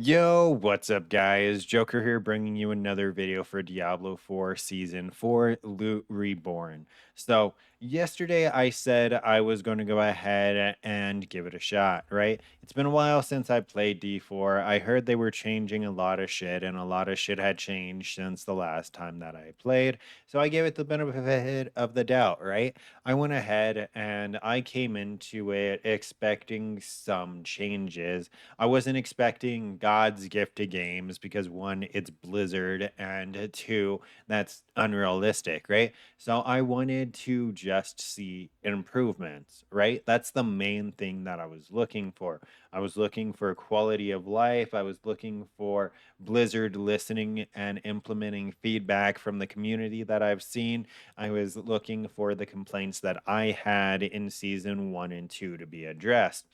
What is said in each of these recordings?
Yo, what's up, guys? Joker here, bringing you another video for Diablo 4 Season 4 Loot Reborn. So, yesterday I said I was going to go ahead and give it a shot, right? It's been a while since I played D4. I heard they were changing a lot of shit, and a lot of shit had changed since the last time that I played. So, I gave it the benefit of the doubt, right? I went ahead and I came into it expecting some changes. I wasn't expecting God's gift to games because one, it's Blizzard, and two, that's unrealistic, right? So I wanted to just see improvements, right? That's the main thing that I was looking for. I was looking for quality of life. I was looking for Blizzard listening and implementing feedback from the community that I've seen. I was looking for the complaints that I had in season 1 and 2 to be addressed.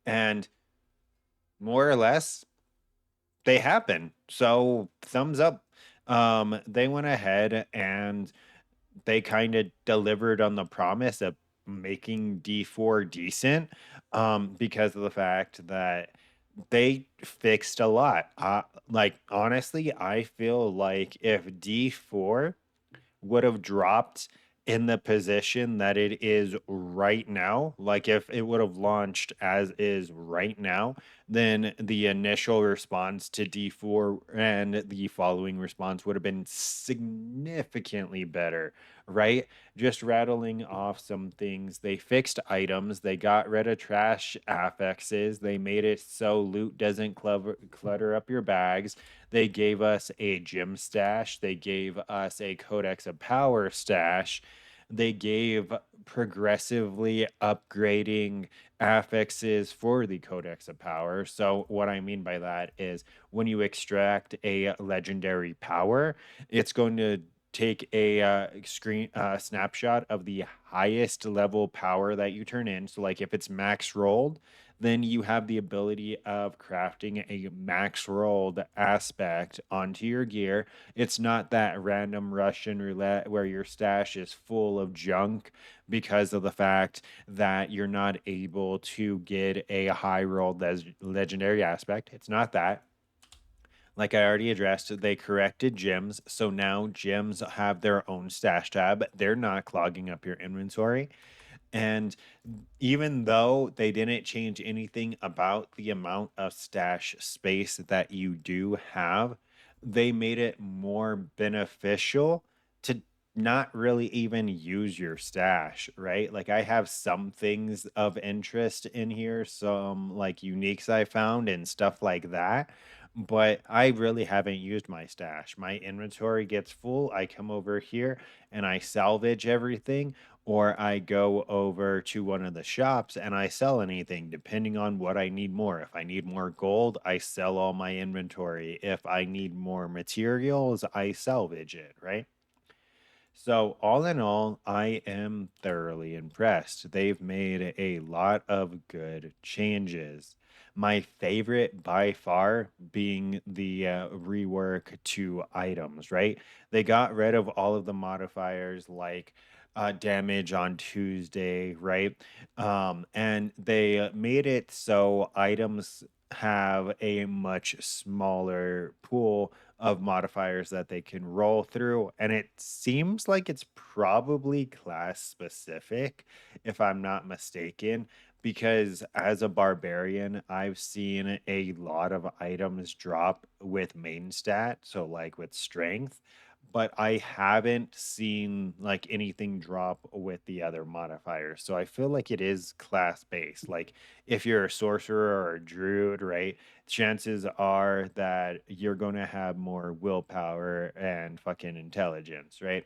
And more or less they happen. So thumbs up. They went ahead and they kind of delivered on the promise of making D4 decent, because of the fact that they fixed a lot. Like honestly, I feel like if D4 would have dropped in the position that it is right now, like if it would have launched as is right now, then the initial response to D4 and the following response would have been significantly better, right? Just rattling off some things. They fixed items, they got rid of trash affixes, they made it so loot doesn't clutter up your bags. They gave us a gem stash. They gave us a Codex of Power stash. They gave progressively upgrading affixes for the Codex of Power. So, what I mean by that is when you extract a legendary power, it's going to take a screen snapshot of the highest level power that you turn in. So, like if it's max rolled, then you have the ability of crafting a max rolled aspect onto your gear. It's not that random Russian roulette where your stash is full of junk because of the fact that you're not able to get a high rolled legendary aspect. It's not that. Like I already addressed, they corrected gyms. So now gyms have their own stash tab. They're not clogging up your inventory. And even though they didn't change anything about the amount of stash space that you do have, they made it more beneficial to not really even use your stash, right? Like I have some things of interest in here, some like uniques I found and stuff like that, but I really haven't used my stash. My inventory gets full. I come over here and I salvage everything, or I go over to one of the shops and I sell anything depending on what I need more. If I need more gold, I sell all my inventory. If I need more materials, I salvage it, right? So, all in all, I am thoroughly impressed. They've made a lot of good changes. My favorite by far being the rework to items, right? They got rid of all of the modifiers like damage on Tuesday, right? And they made it so items have a much smaller pool of modifiers that they can roll through. And it seems like it's probably class specific, if I'm not mistaken, because as a barbarian, I've seen a lot of items drop with main stat, so like with strength. But I haven't seen like anything drop with the other modifiers. So I feel like it is class based. Like if you're a sorcerer or a druid, right? Chances are that you're going to have more willpower and fucking intelligence, right?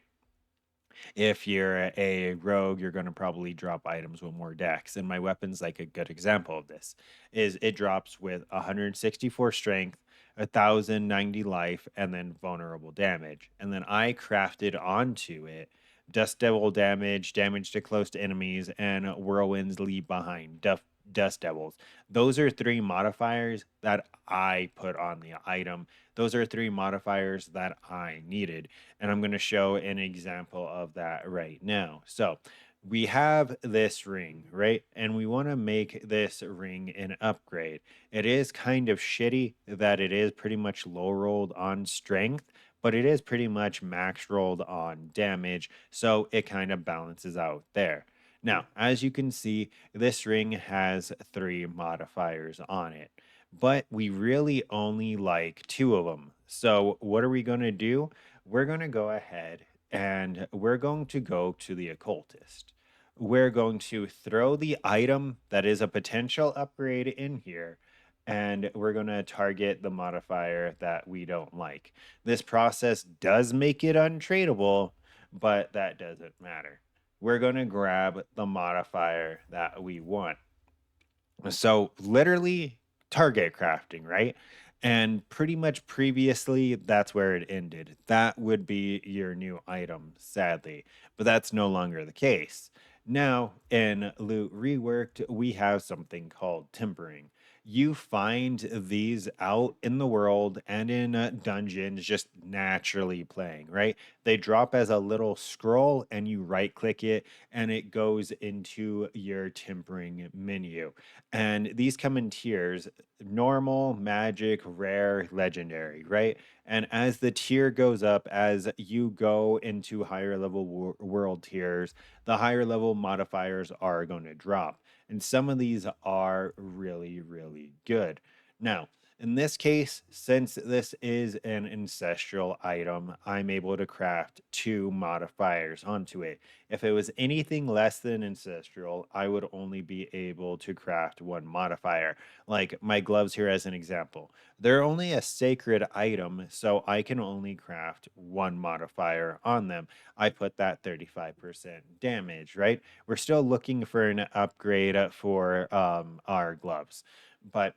If you're a rogue, you're going to probably drop items with more dex. And my weapon's like a good example of this. Is it drops with 164 strength, 1090 life, and then vulnerable damage. And then I crafted onto it Dust Devil damage, damage to close to enemies, and Whirlwinds leave behind. Dust Devils. Those are three modifiers that I put on the item. Those are three modifiers that I needed. And I'm going to show an example of that right now. So we have this ring, right? And we want to make this ring an upgrade. It is kind of shitty that it is pretty much low rolled on strength, but it is pretty much max rolled on damage. So it kind of balances out there. Now, as you can see, this ring has three modifiers on it, but we really only like two of them. So, what are we going to do? We're going to go ahead and we're going to go to the occultist. We're going to throw the item that is a potential upgrade in here, and we're going to target the modifier that we don't like. This process does make it untradeable, but that doesn't matter. We're going to grab the modifier that we want. So literally target crafting, right? And pretty much previously, that's where it ended. That would be your new item, sadly, but that's no longer the case. Now, in Loot Reworked, we have something called timbering. You find these out in the world and in dungeons just naturally playing, right? They drop as a little scroll and you right click it and it goes into your timbering menu. And these come in tiers: normal, magic, rare, legendary, right? And as the tier goes up, as you go into higher level world tiers, the higher level modifiers are going to drop. And some of these are really, really good. Now, in this case, since this is an ancestral item, I'm able to craft two modifiers onto it. If it was anything less than ancestral, I would only be able to craft one modifier. Like my gloves here, as an example. They're only a sacred item, so I can only craft one modifier on them. I put that 35% damage, right? We're still looking for an upgrade for our gloves, but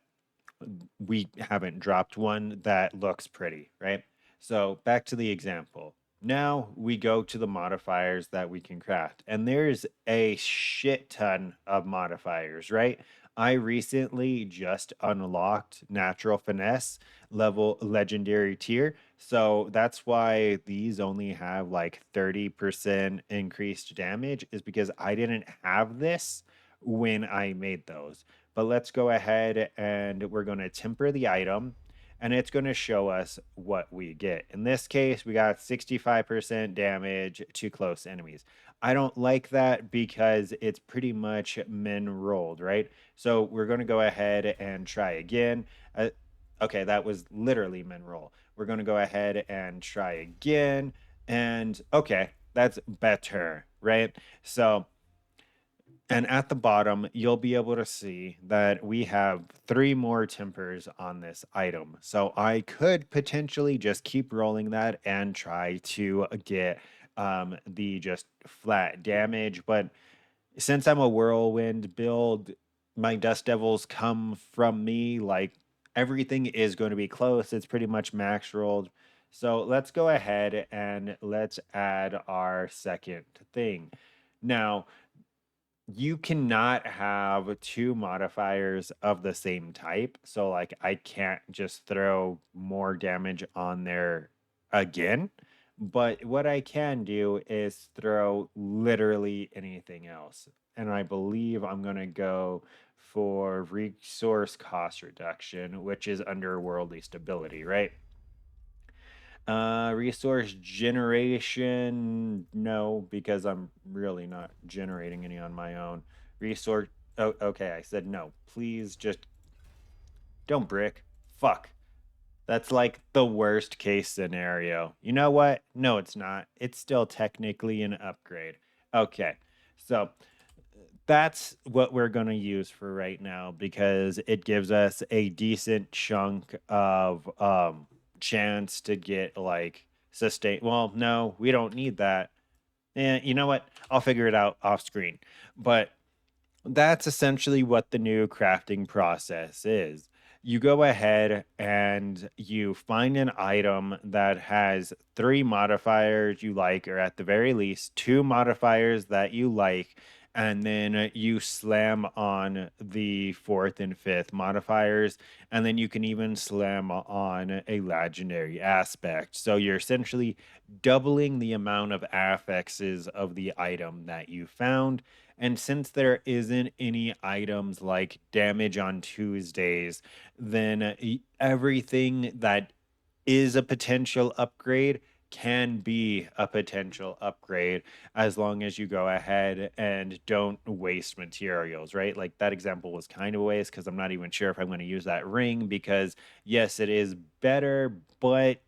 we haven't dropped one that looks pretty, right? So back to the example. Now we go to the modifiers that we can craft, and there's a shit ton of modifiers, right? I recently just unlocked natural finesse level legendary tier. So that's why these only have like 30% increased damage, is because I didn't have this when I made those. But let's go ahead and we're going to temper the item and it's going to show us what we get. In this case, we got 65% damage to close enemies. I don't like that because it's pretty much min rolled, right? So we're going to go ahead and try again. Okay, that was literally min roll. We're going to go ahead and try again. And okay, that's better, right? So and at the bottom, you'll be able to see that we have three more tempers on this item. So I could potentially just keep rolling that and try to get the just flat damage. But since I'm a whirlwind build, my dust devils come from me. Like everything is going to be close. It's pretty much max rolled. So let's go ahead and let's add our second thing. Now, you cannot have two modifiers of the same type. So like I can't just throw more damage on there again. But what I can do is throw literally anything else. And I believe I'm going to go for resource cost reduction, which is under worldly stability, right? Resource generation, no, because I'm really not generating any on my own. Resource, oh, okay, I said no. Please just don't brick. Fuck. That's like the worst case scenario. You know what? No, it's not. It's still technically an upgrade. Okay, so that's what we're going to use for right now because it gives us a decent chunk of chance to get like sustain. Well, no, we don't need that. And you know what? I'll figure it out off screen. But that's essentially what the new crafting process is. You go ahead and you find an item that has three modifiers you like, or at the very least, two modifiers that you like, and then you slam on the fourth and fifth modifiers, and then you can even slam on a legendary aspect. So you're essentially doubling the amount of affixes of the item that you found. And since there isn't any items like damage on Tuesdays, then everything that is a potential upgrade can be a potential upgrade as long as you go ahead and don't waste materials, right? Like that example was kind of a waste because I'm not even sure if I'm going to use that ring because, yes, it is better, but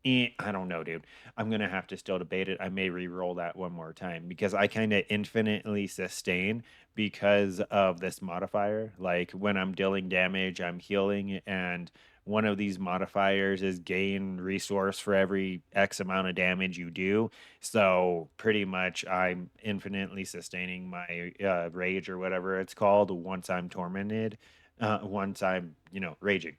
I don't know, dude. I'm gonna have to still debate it. I may re-roll that one more time because I kind of infinitely sustain because of this modifier. Like when I'm dealing damage, I'm healing, and one of these modifiers is gain resource for every X amount of damage you do. So pretty much, I'm infinitely sustaining my rage or whatever it's called once I'm tormented, once I'm raging.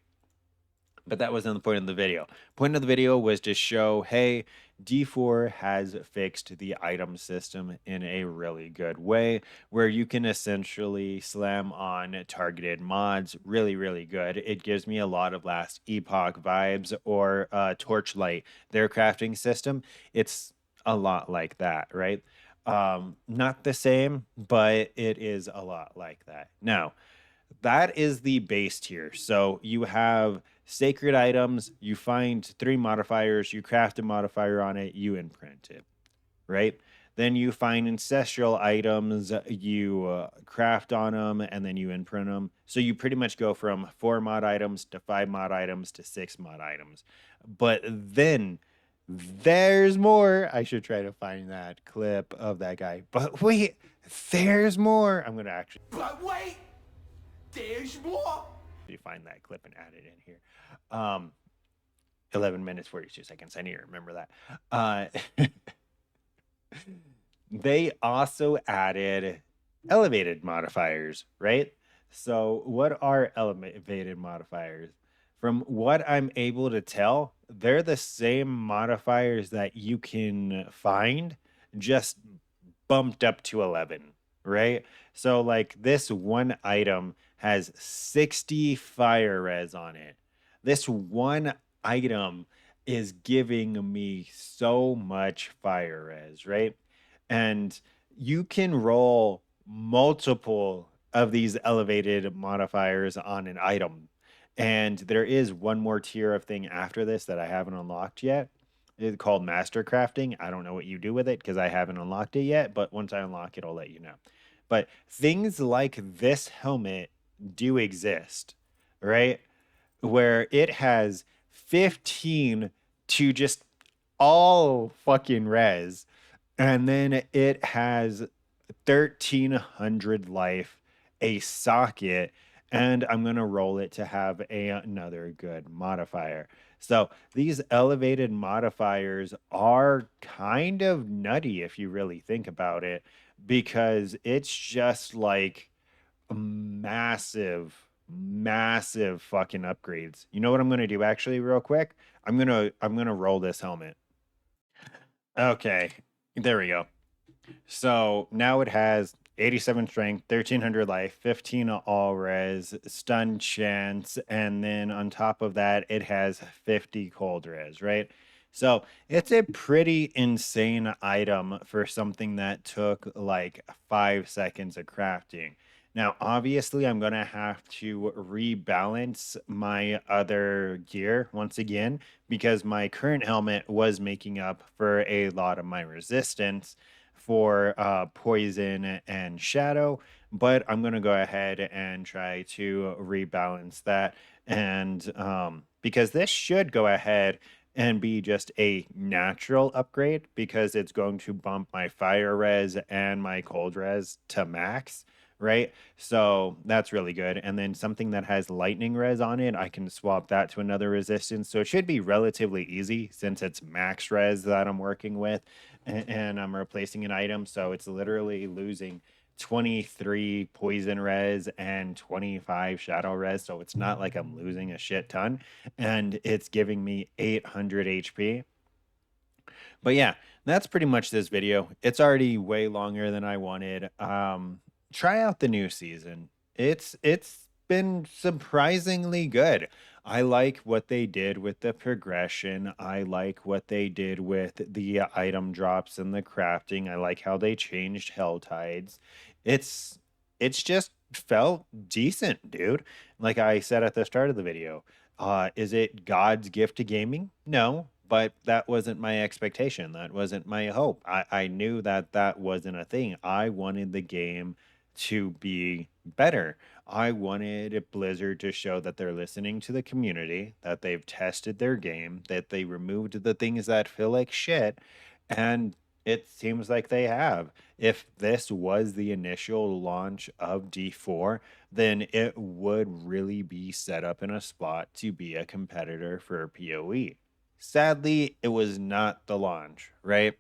But that wasn't the point of the video. Point of the video was to show, hey, D4 has fixed the item system in a really good way, where you can essentially slam on targeted mods really, really good. It gives me a lot of Last Epoch vibes or Torchlight, their crafting system. It's a lot like that, right? Not the same, but it is a lot like that. Now, that is the base tier. So you have sacred items, you find three modifiers, you craft a modifier on it, you imprint it, right? Then you find ancestral items, you craft on them, and then you imprint them. So you pretty much go from 4 mod items to 5 mod items to 6 mod items. But then there's more. I should try to find that clip of that guy. But wait, there's more. I'm going to actually. But wait, there's more. You find that clip and add it in here. 11 minutes 42 seconds. I need to remember that. They also added elevated modifiers, right? So what are elevated modifiers? From what I'm able to tell, they're the same modifiers that you can find, just bumped up to 11, right? So like this one item has 60 fire res on it. This one item is giving me so much fire res, right? And you can roll multiple of these elevated modifiers on an item. And there is one more tier of thing after this that I haven't unlocked yet. It's called master crafting. I don't know what you do with it because I haven't unlocked it yet, but once I unlock it, I'll let you know. But things like this helmet do exist, right? Where it has 15 to just all fucking res, and then it has 1300 life, a socket, and I'm going to roll it to have another good modifier. So these elevated modifiers are kind of nutty if you really think about it, because it's just like massive, massive fucking upgrades. You know what I'm going to do actually real quick? I'm going to roll this helmet. Okay. There we go. So now it has 87 strength, 1300 life, 15 all res, stun chance, and then on top of that, it has 50 cold res, right? So it's a pretty insane item for something that took like 5 seconds of crafting. Now, obviously, I'm going to have to rebalance my other gear once again because my current helmet was making up for a lot of my resistance for poison and shadow, but I'm going to go ahead and try to rebalance that. And because this should go ahead and be just a natural upgrade because it's going to bump my fire res and my cold res to max, right? So that's really good. And then something that has lightning res on it, I can swap that to another resistance. So it should be relatively easy since it's max res that I'm working with and I'm replacing an item. So it's literally losing 23 poison res and 25 shadow res. So it's not like I'm losing a shit ton. And it's giving me 800 HP, But yeah, that's pretty much this video. It's already way longer than I wanted. Try out the new season. It's been surprisingly good. I like what they did with the progression. I like what they did with the item drops and the crafting. I like how they changed hell tides. It's it's just felt decent, dude. Like I said at the start of the video, is it God's gift to gaming? No, but that wasn't my expectation. That wasn't my hope. I knew that that wasn't a thing. I wanted the game to be better. I wanted Blizzard to show that they're listening to the community, that they've tested their game, that they removed the things that feel like shit, and it seems like they have. If this was the initial launch of D4, then it would really be set up in a spot to be a competitor for PoE. Sadly, it was not the launch, right?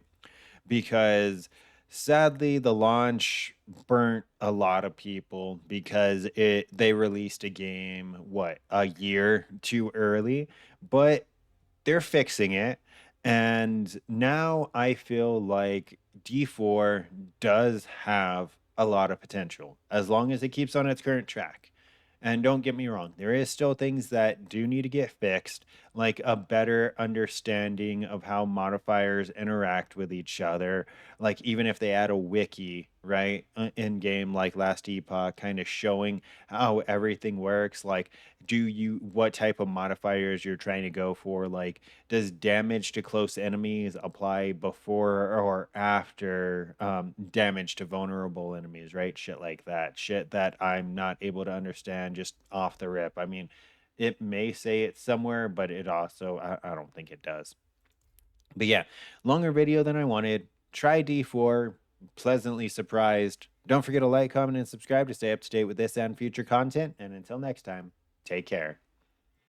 Because sadly the launch burnt a lot of people because it they released a game what a year too early, but they're fixing it. And now I feel like D4 does have a lot of potential as long as it keeps on its current track. And don't get me wrong, there is still things that do need to get fixed, like a better understanding of how modifiers interact with each other. Like even if they add a wiki, right, in game like Last Epoch, kind of showing how everything works. Like, what type of modifiers you're trying to go for? Like, does damage to close enemies apply before or after damage to vulnerable enemies, right? Shit like that. Shit that I'm not able to understand just off the rip. I mean, it may say it somewhere, but it also, I don't think it does. But yeah, longer video than I wanted. Try D4. Pleasantly surprised. Don't forget to like, comment, and subscribe to stay up to date with this and future content. And until next time, take care.